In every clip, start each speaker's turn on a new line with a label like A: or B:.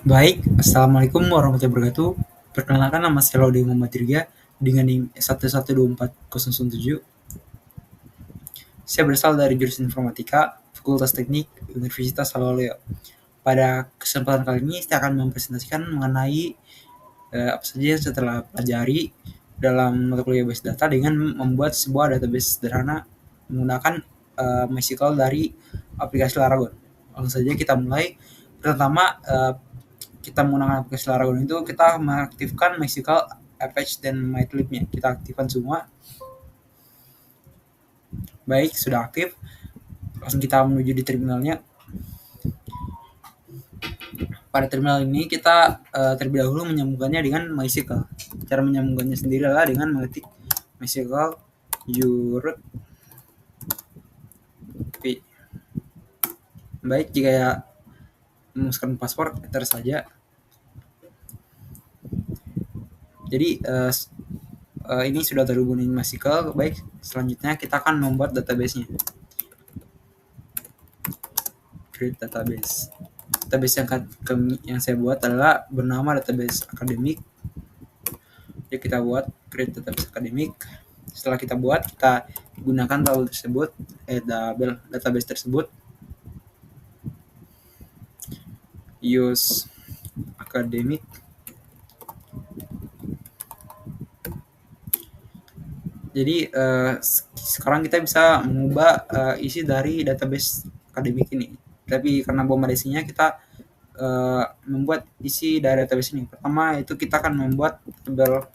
A: Baik, Assalamualaikum warahmatullahi wabarakatuh. Perkenalkan nama saya Laude Muhammad Tirga dengan NIM 1124007. Saya berasal dari jurusan Informatika, Fakultas Teknik, Universitas Haloleo. Pada kesempatan kali ini saya akan mempresentasikan mengenai apa saja yang saya telah pelajari dalam mata kuliah base data dengan membuat sebuah database sederhana menggunakan MySQL dari aplikasi Laragon. Langsung saja kita mulai. Pertama, kita menggunakan aplikasi Laragon itu kita mengaktifkan MySQL, Apache, dan MyTlib-nya. Kita aktifkan semua. Baik, sudah aktif. Langsung kita menuju di terminalnya. Pada terminal ini kita terlebih dahulu menyambungkannya dengan MySQL. Cara menyambungkannya sendiri adalah dengan mengetik MySQL root p. Baik, jika ya memasukkan password, enter saja. Jadi ini sudah terhubung dengan MySQL. Baik, selanjutnya kita akan membuat database-nya. Create database. Database yang saya buat adalah bernama database akademik. Jadi kita buat create database akademik. Setelah kita buat, kita gunakan tabel tersebut, tabel database tersebut, use akademik. Jadi sekarang kita bisa mengubah isi dari database akademik ini. Tapi karena bombardasinya kita membuat isi dari database ini. Pertama itu kita akan membuat tabel.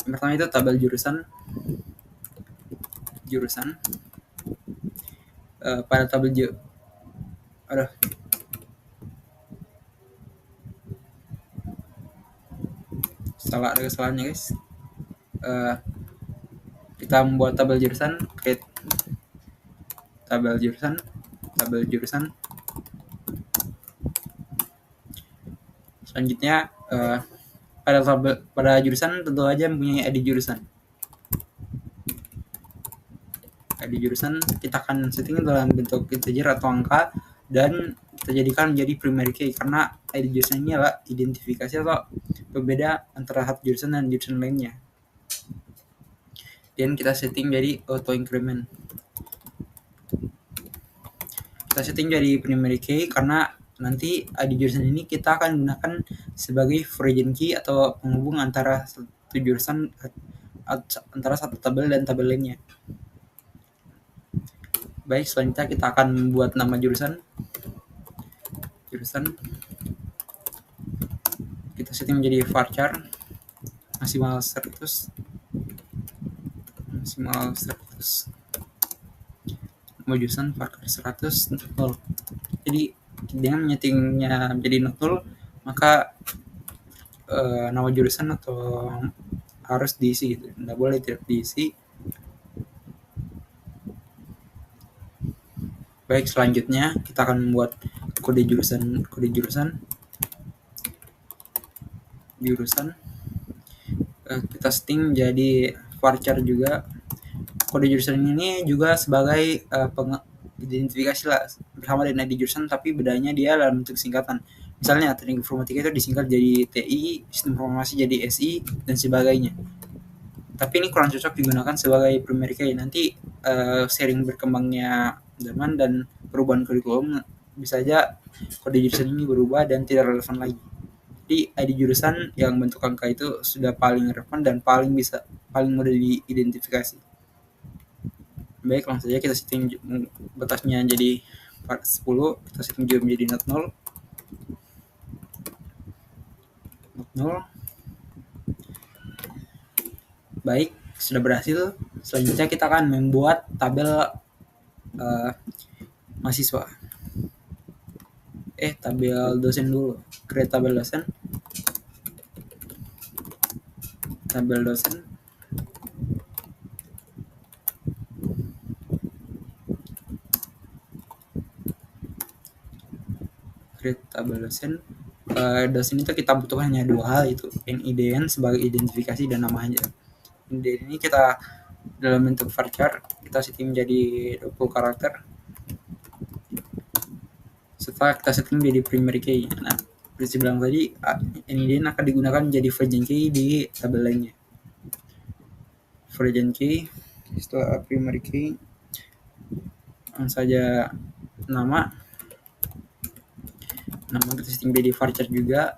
A: Pertama itu tabel jurusan. Pada tabel ada kesalahannya guys. Kita membuat tabel jurusan, create tabel jurusan. Selanjutnya pada jurusan tentu saja mempunyai ID jurusan. Kita akan setting dalam bentuk integer atau angka dan kita jadikan menjadi primary key karena ID jurusan ini adalah identifikasi atau pembeda antara satu jurusan dan jurusan lainnya. Dan kita setting jadi auto increment. Kita setting jadi primary key karena nanti ID jurusan ini kita akan gunakan sebagai foreign key atau penghubung antara satu jurusan, antara satu tabel dan tabel lainnya. Baik, selanjutnya kita akan membuat nama jurusan. Kita setting menjadi varchar maksimal 100. Nama jurusan varchar 100 untuk 0. Jadi dengan menyetingnya menjadi 0, maka nama jurusan atau harus diisi gitu. Tidak boleh tidak diisi. Baik, selanjutnya kita akan membuat kode jurusan. Kita setting jadi varchar juga. Kode jurusan ini juga sebagai identifikasi lah bersama dengan ID jurusan, tapi bedanya dia dalam bentuk singkatan. Misalnya teknik informatika itu disingkat jadi TI, sistem informasi jadi SI, dan sebagainya. Tapi ini kurang cocok digunakan sebagai primary key. Nanti sering berkembangnya zaman dan perubahan kurikulum, bisa saja kode jurusan ini berubah dan tidak relevan lagi. Jadi ID jurusan yang bentuk angka itu sudah paling relevan dan paling mudah diidentifikasi. Baik, langsung saja kita setting batasnya jadi 10, kita setting juga menjadi not 0. Baik, sudah berhasil. Selanjutnya kita akan membuat tabel mahasiswa. Tabel dosen dulu. Create tabel dosen. Create tabel dosen. Dosen itu kita butuhkan hanya dua hal, itu NIDN sebagai identifikasi dan namanya. NIDN ini kita dalam bentuk varchar, kita setting menjadi 20 karakter. Setelah kita setting jadi primary key. Nah, seperti bilang tadi, NIDN akan digunakan jadi virgin key di tabel lainnya. Virgin key setelah primary key, langsung saja nama kita setting jadi varchar juga.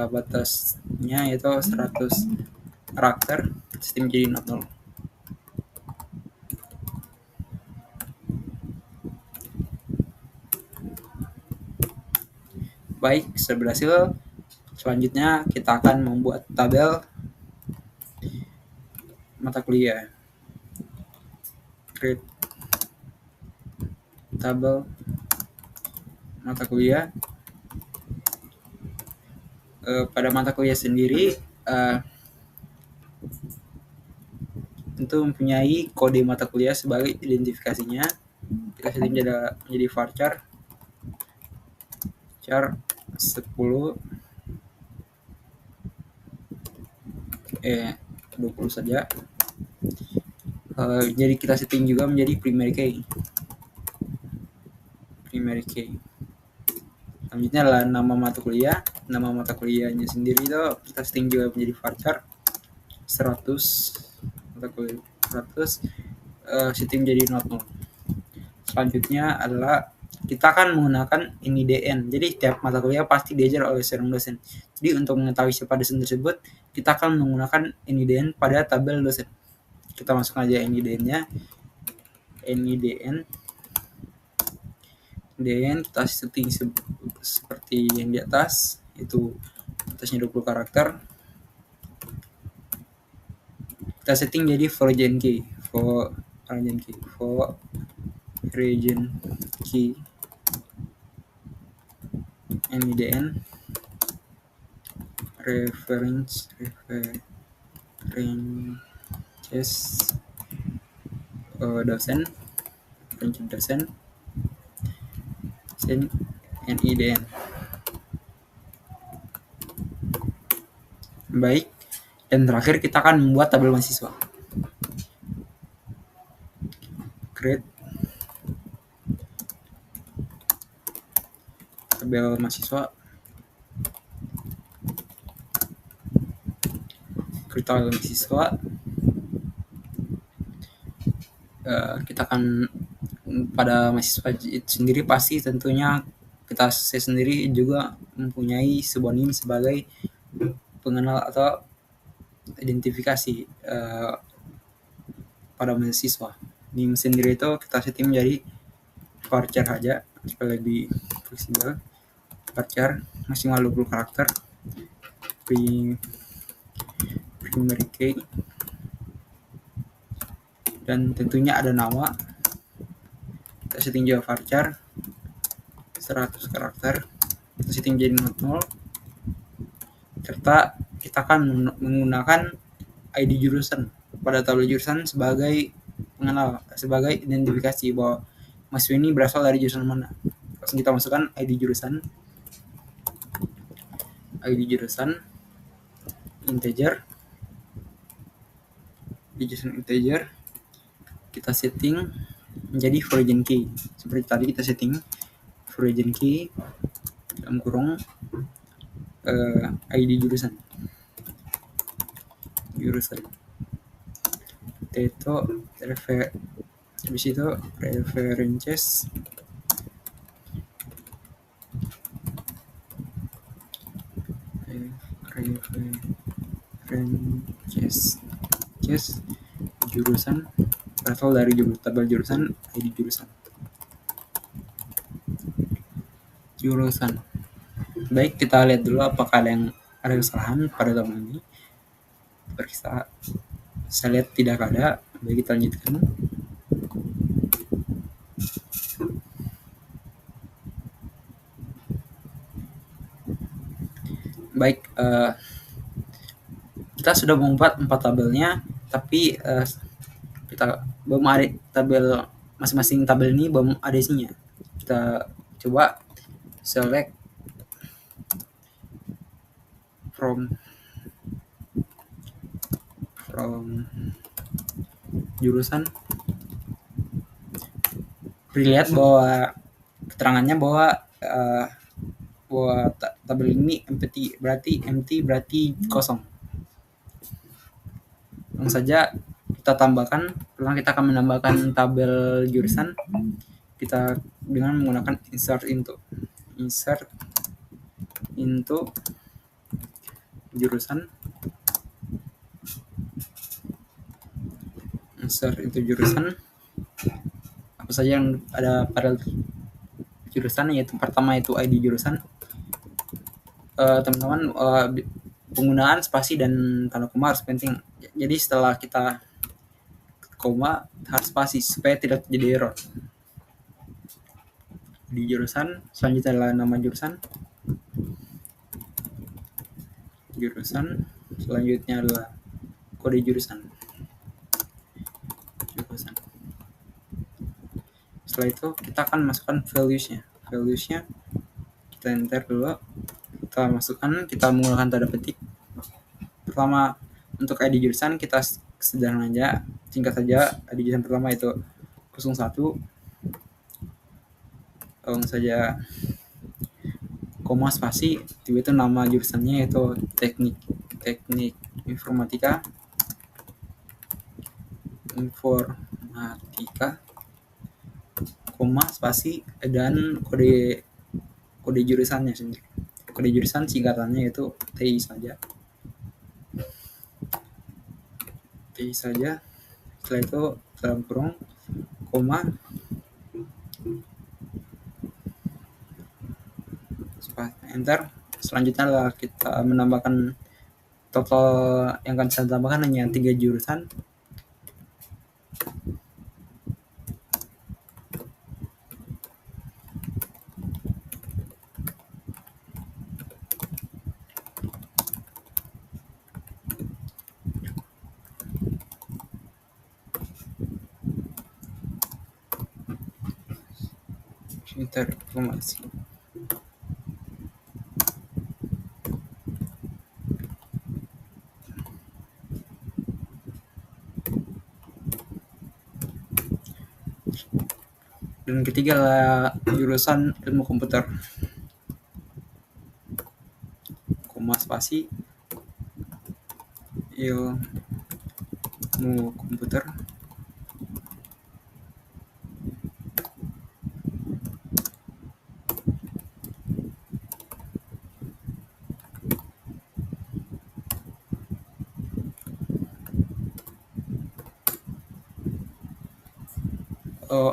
A: Batasnya itu 100 karakter, sistem jadi not null. Baik, sudah berhasil. Selanjutnya kita akan membuat tabel mata kuliah. Create tabel mata kuliah. Pada mata kuliah sendiri tentu mempunyai kode mata kuliah sebagai identifikasinya. Kita setting menjadi varchar 10 20 saja. Jadi kita setting juga menjadi primary key. Selanjutnya adalah nama mata kuliah. Nama mata kuliahnya sendiri itu kita setting juga menjadi varchar 100 mata kuliah 100, setting jadi not null. Selanjutnya adalah kita akan menggunakan NIDN. Jadi tiap mata kuliah pasti diajar oleh seorang dosen. Jadi untuk mengetahui siapa dosen tersebut, kita akan menggunakan NIDN pada tabel dosen. Kita masukkan aja NIDN-nya. NIDN kita setting seperti yang di atas, itu atasnya 20 karakter. Kita setting jadi virgin key. NIDN references dosen NIDN. Baik, dan terakhir kita akan membuat tabel mahasiswa. Create tabel mahasiswa. Kita akan pada mahasiswa itu sendiri pasti tentunya kita sendiri juga mempunyai sebuah NIM sebagai pengenal atau identifikasi pada mahasiswa. NIM sendiri itu kita setting menjadi varchar saja supaya lebih fleksibel. Varchar maksimal 20 karakter. Primary key, dan tentunya ada nama. Kita setting juga varchar 100 karakter. Kita setting jadi not null. Serta kita akan menggunakan ID jurusan pada tabel jurusan sebagai pengenal, sebagai identifikasi bahwa mahasiswa ini berasal dari jurusan mana. Langsung kita masukkan ID jurusan integer. Di jurusan integer kita setting menjadi virgin key. Seperti tadi kita setting virgin key dalam kurung ID jurusan. Itu habis itu references jurusan berasal dari tabel jurusan, ID jurusan. Baik, kita lihat dulu apakah ada kesalahan pada tabel ini. Saya lihat tidak ada. Baik, kita lanjutkan. Baik, kita sudah membuat 4 tabelnya, tapi kita belum ada tabel, masing-masing tabel ini belum ada isinya. Kita coba select from jurusan. Lihat bahwa keterangannya bahwa tabel ini empty berarti kosong. Langsung saja kita tambahkan, setelah kita akan menambahkan tabel jurusan kita dengan menggunakan insert into jurusan, apa saja yang ada pada jurusan, yaitu pertama itu ID jurusan. Teman-teman, penggunaan spasi dan tanda koma harus penting. Jadi setelah kita koma harus spasi supaya tidak terjadi error. Di jurusan selanjutnya adalah nama jurusan, selanjutnya adalah kode jurusan. Setelah itu kita akan masukkan values-nya kita enter dulu, kita masukkan, kita menggunakan tanda petik. Pertama untuk ID jurusan kita sederhana aja, singkat saja. ID jurusan pertama itu 01, langsung saja koma spasi, tiba itu nama jurusannya yaitu teknik informatika, koma spasi dan kode jurusannya sendiri. Kode jurusan singkatannya yaitu TI saja. Setelah itu dalam kurung koma enter. Selanjutnya adalah kita menambahkan total yang akan saya tambahkan hanya 3 jurusan. Informasi. Dan ketiga adalah jurusan ilmu komputer, koma spasi ilmu komputer.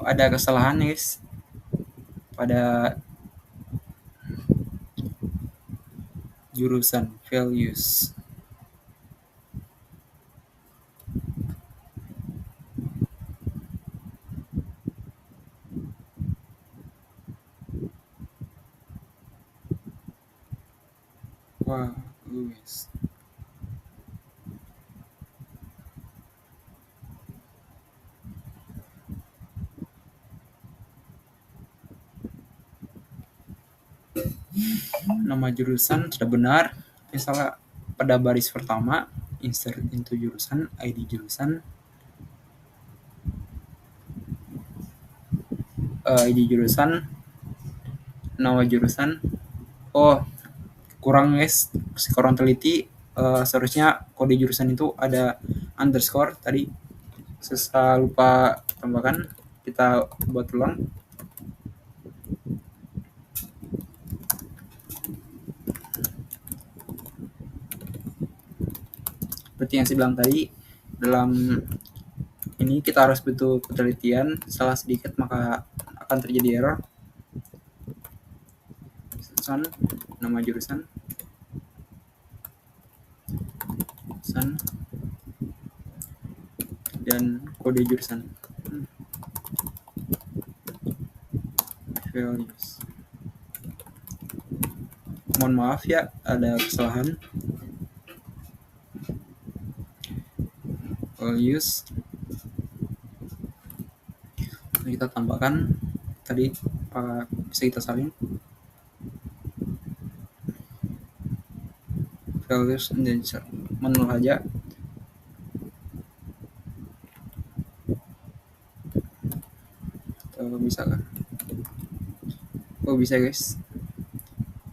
A: Ada kesalahan guys pada jurusan values. Luis. Nama jurusan sudah benar. Misalnya pada baris pertama insert into jurusan, ID jurusan, nama jurusan. Kurang guys, kurang teliti. Seharusnya kode jurusan itu ada underscore tadi, saya lupa tambahkan. Kita buat ulang. Seperti yang saya bilang tadi, dalam ini kita harus butuh ketelitian. Salah sedikit maka akan terjadi error. Nama jurusan, dan kode jurusan. Values. Mohon maaf ya, ada kesalahan. Values. Kita tambahkan tadi, bisa kita salin. Values dan manual aja. Atau bisa kan? Oh bisa guys,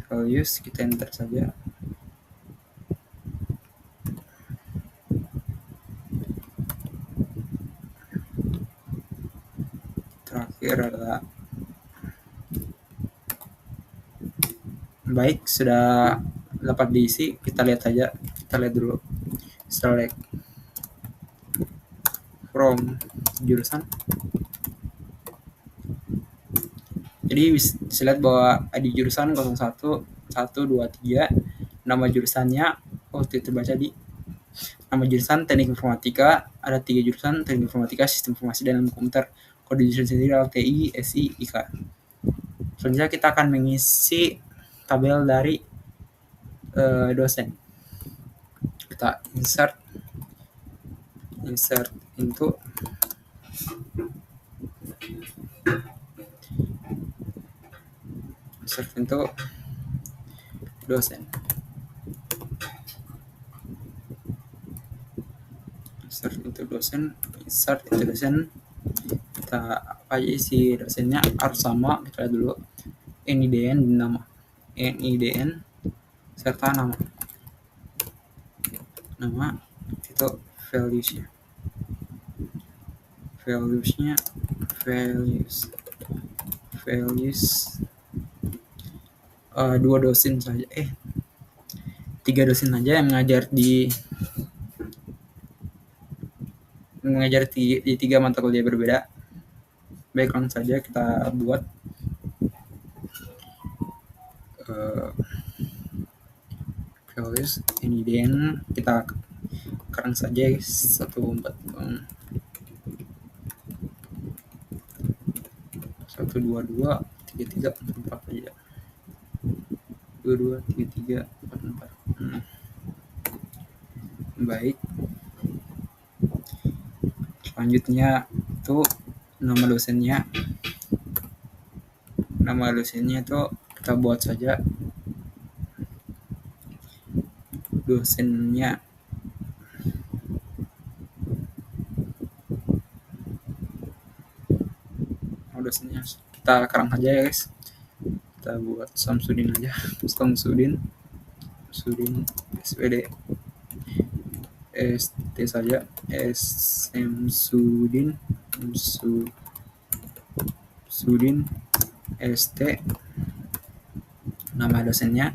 A: values kita enter saja. Terakhir adalah baik, sudah dapat diisi. Kita lihat aja, kita lihat dulu. Select from jurusan. Jadi bisa lihat bahwa di jurusan 01 1 2 3 nama jurusannya, oh terbaca di nama jurusan teknik informatika, ada 3 jurusan, teknik informatika, sistem informasi dan ilmu komputer. Kode jurusan sendiri adalah TI, SI, IK. Selanjutnya kita akan mengisi tabel dari dosen. Kita insert into dosen. Insert into dosen. Kita apa aja isi dosennya harus sama. Kita lihat dulu NIDN nama, NIDN serta nama itu values dua dosen saja, 3 dosen saja yang mengajar di 3 mata kuliah berbeda. Baik, langsung saja kita buat values NIDN. Kita kerang saja 1 2 2 3 3 4 aja, 2 2 3 3 4 4. Baik, selanjutnya itu nama dosennya itu kita buat saja dosennya. Dosennya kita kerang aja ya guys, kita buat Samsudin aja. Samsudin SPD ST saja, Samsudin ST. Nama dosennya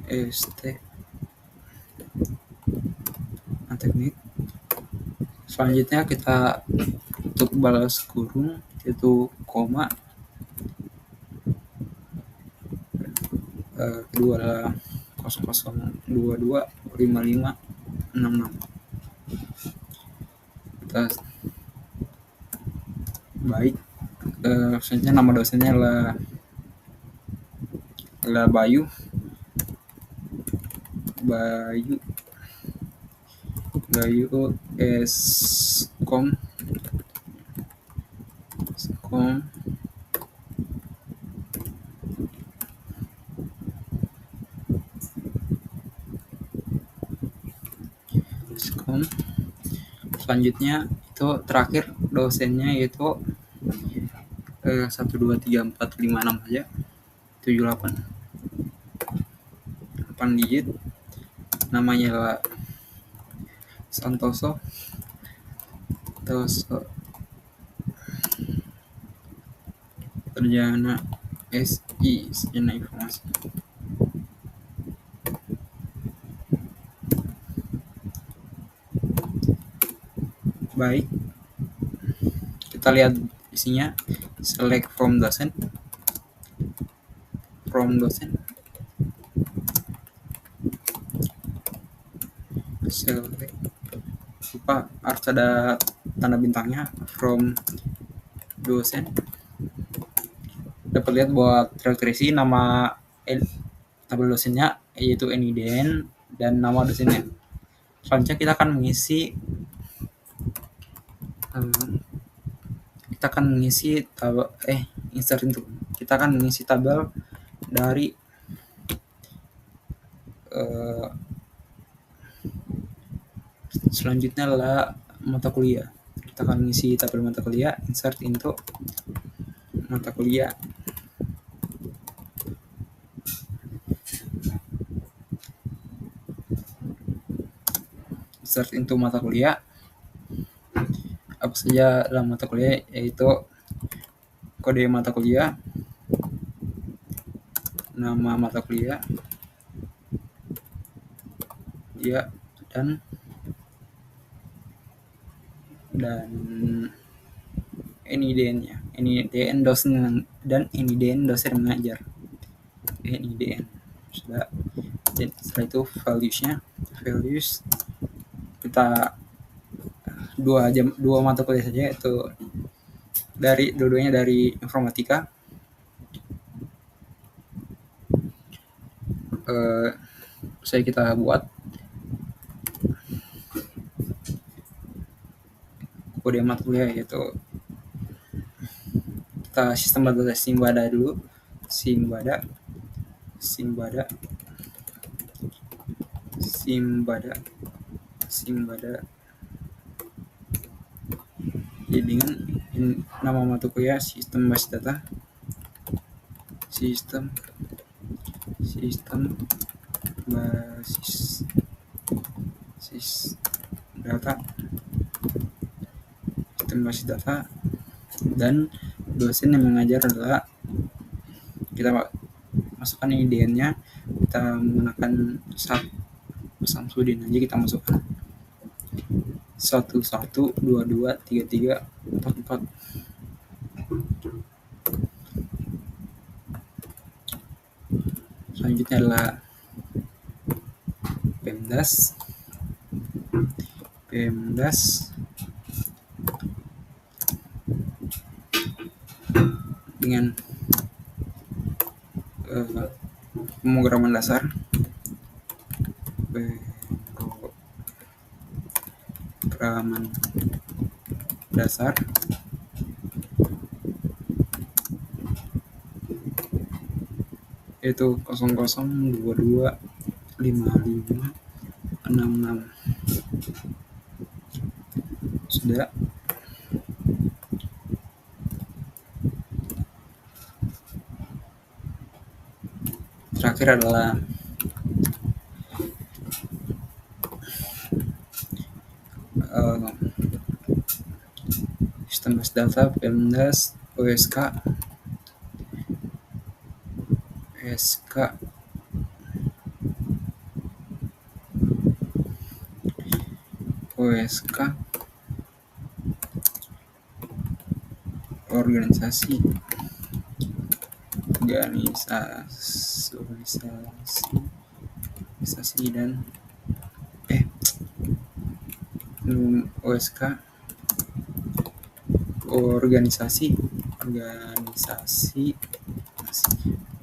A: ST teknik. Selanjutnya kita untuk balas kurung itu koma. Kedua adalah 00225566. Kita baik, selanjutnya nama dosennya adalah Bayu Skom selanjutnya itu terakhir dosennya yaitu 1 2 3 4 5 6 aja, 7 8 digit. Namanya adalah Santoso Sarjana SI, Sarjana Informasi. Baik, kita lihat isinya. Select from dosen. Select, lupa harus ada tanda bintangnya. From dosen. Dapat lihat bahwa terisi nama tabel dosennya yaitu NIDN dan nama dosennya. Selanjutnya kita akan mengisi tabel insert itu. Kita akan mengisi tabel dari selanjutnya adalah mata kuliah. kita akan mengisi tabel mata kuliah, insert into mata kuliah. Insert into mata kuliah. Apa saja dalam mata kuliah, yaitu kode mata kuliah, nama mata kuliah, ya, dan NIDN-nya, NIDN dosen dan NIDN dosen mengajar. NIDN sudah. Dan setelah itu values kita dua mata kuliah saja, itu dua-duanya dari informatika. Saya kita buat kode mata kuliah, yaitu kita sistem data Simbada dulu. Simbada dengan nama mata kuliah sistem basis data, sistem basis data, dan dosen yang mengajar adalah kita masukkan IDN-nya, kita menggunakan Samsudin aja, kita masukkan 11, 22, 33, 44. Selanjutnya adalah Pemdas dengan pemrograman dasar, yaitu 0022 55 66. Sudah. Terakhir adalah sistem basis data, Pemdas, OSK, organisasi dan OSK organisasi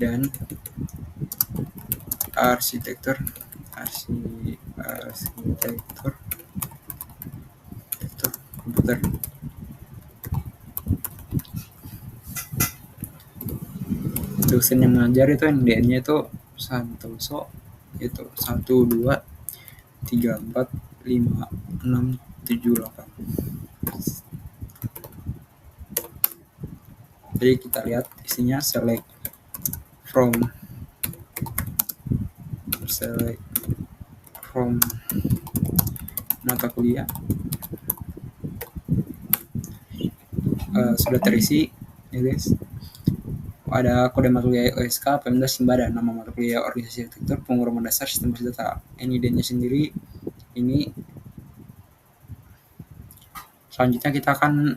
A: dan arsitektur komputer. Dosen yang mengajar itu NDN-nya itu Santoso, itu 1, 2, 3, 4, 5, 6, 7, 8. Jadi kita lihat isinya, select from mata kuliah, sudah terisi ya guys. Ada kode mata kuliah OSK, Pemdas, Simbada, nama mata kuliah organisasi arsitektur, pemrograman dasar, sistem basis data, NID-nya sendiri. Ini selanjutnya kita akan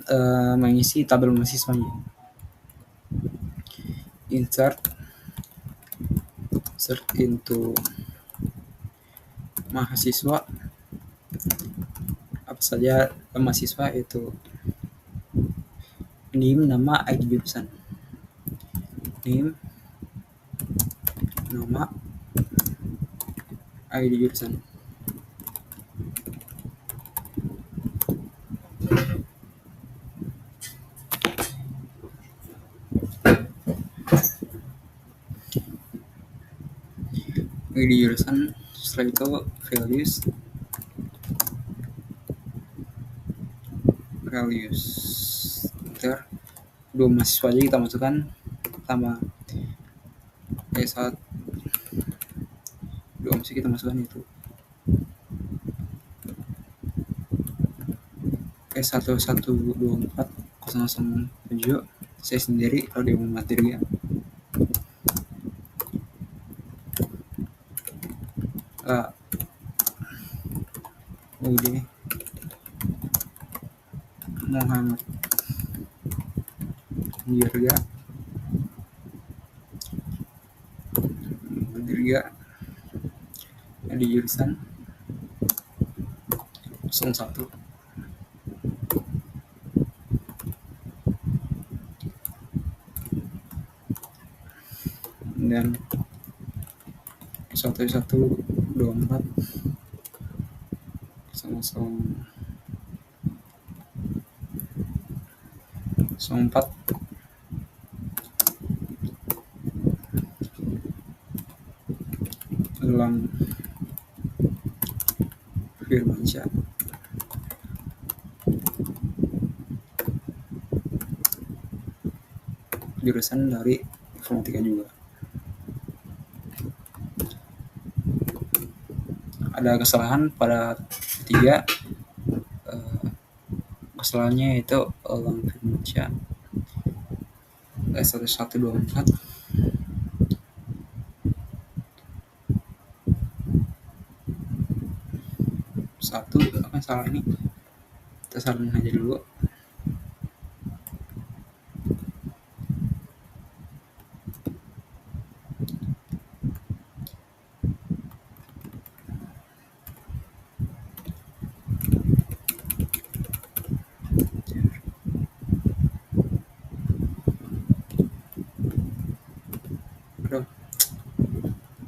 A: mengisi tabel mahasiswanya. Insert into mahasiswa. Apa saja mahasiswa, itu name, nama, ID jurusan. Name, nama, ID jurusan. ID jurusan. Setelah itu values. Ntar dua mahasiswa aja kita masukkan pertama saat dua masih kita masukkan itu S1124007 saya sendiri kalau dia mau materi ya. Udah Muhammad Dirga di jurusan 01 dan 1124 04 Elang Firmansyah jurusan dari informatika juga. Ada kesalahan pada ketiga, kesalahannya itu Elang Firmansyah S1124 satu apa salah ini kita salin aja dulu.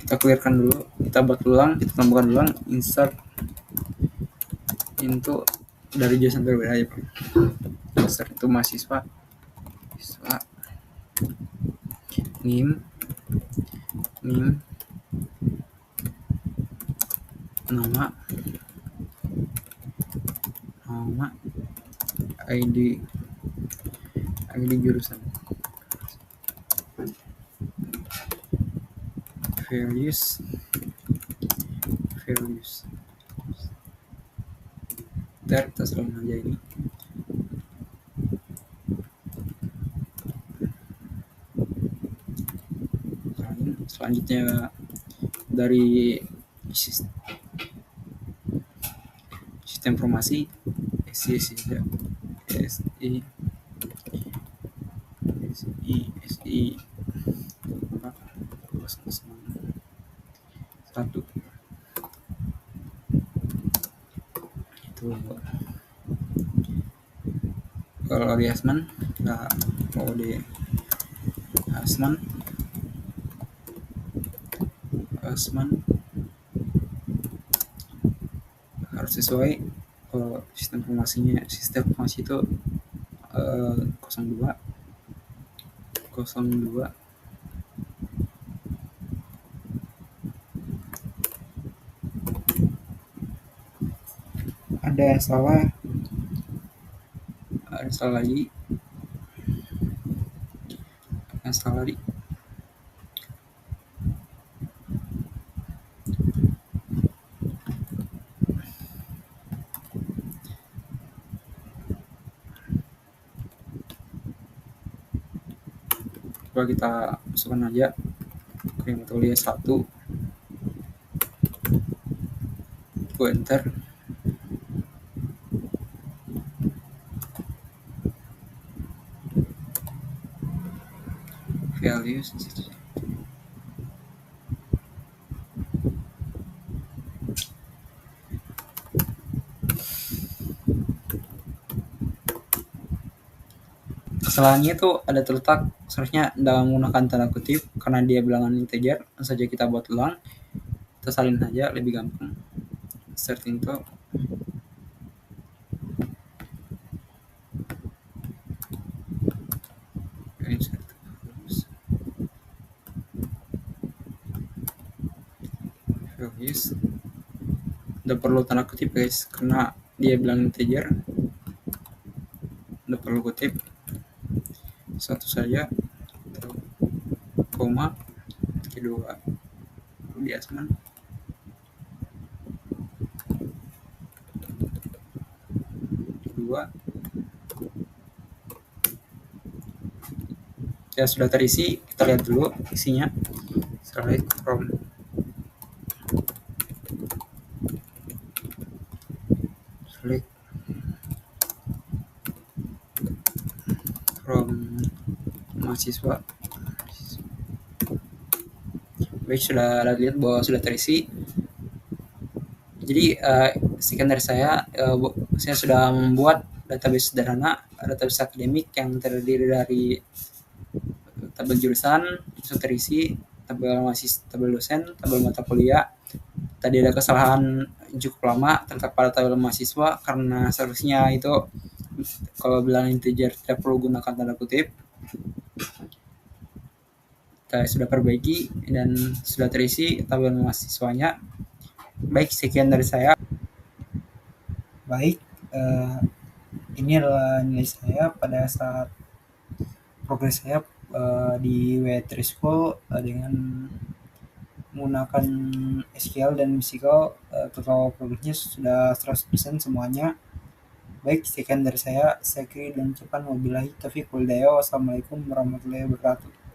A: Kita clearkan dulu, kita buat ulang, kita tambahkan ulang, insert into dari jurusan berbeda aja Pak. Insert itu mahasiswa NIM nama ID jurusan values ntar kita selain aja ini. Selanjutnya dari sistem informasi SI satu itu kalau di Asman nah kalau di Asman harus sesuai sistem informasi itu 02 ada yang salah lagi coba kita masukkan aja krematolia 1 enter values kesalahannya itu ada terletak seharusnya dalam menggunakan tanda kutip karena dia bilangan integer saja kita buat ulang, kita salin aja lebih gampang. Starting to values udah perlu tanda kutip guys karena dia bilang integer. udah perlu kutip satu saja, koma, kedua Rudiasman, kedua ya sudah terisi. Kita lihat dulu isinya. Select from mahasiswa. Baik, sudah lihat bahwa sudah terisi. Jadi sekian dari saya. Saya sudah membuat database sederhana, database akademik yang terdiri dari tabel jurusan, sudah terisi, tabel mahasiswa, tabel dosen, tabel mata kuliah. Tadi ada kesalahan cukup lama terletak pada tabel mahasiswa karena seharusnya itu kalau bilang integer tidak perlu gunakan tanda kutip. Kita sudah perbaiki dan sudah terisi tabel mahasiswanya. Baik, sekian dari saya. Baik, ini adalah nilai saya pada saat progres saya di W3 School dengan menggunakan SQL dan Musical. Total progresnya sudah 100% semuanya. Baik, sekian dari saya. Saya kira dan ucapan wabillahi taufiq wal hidayah. Wassalamualaikum warahmatullahi wabarakatuh.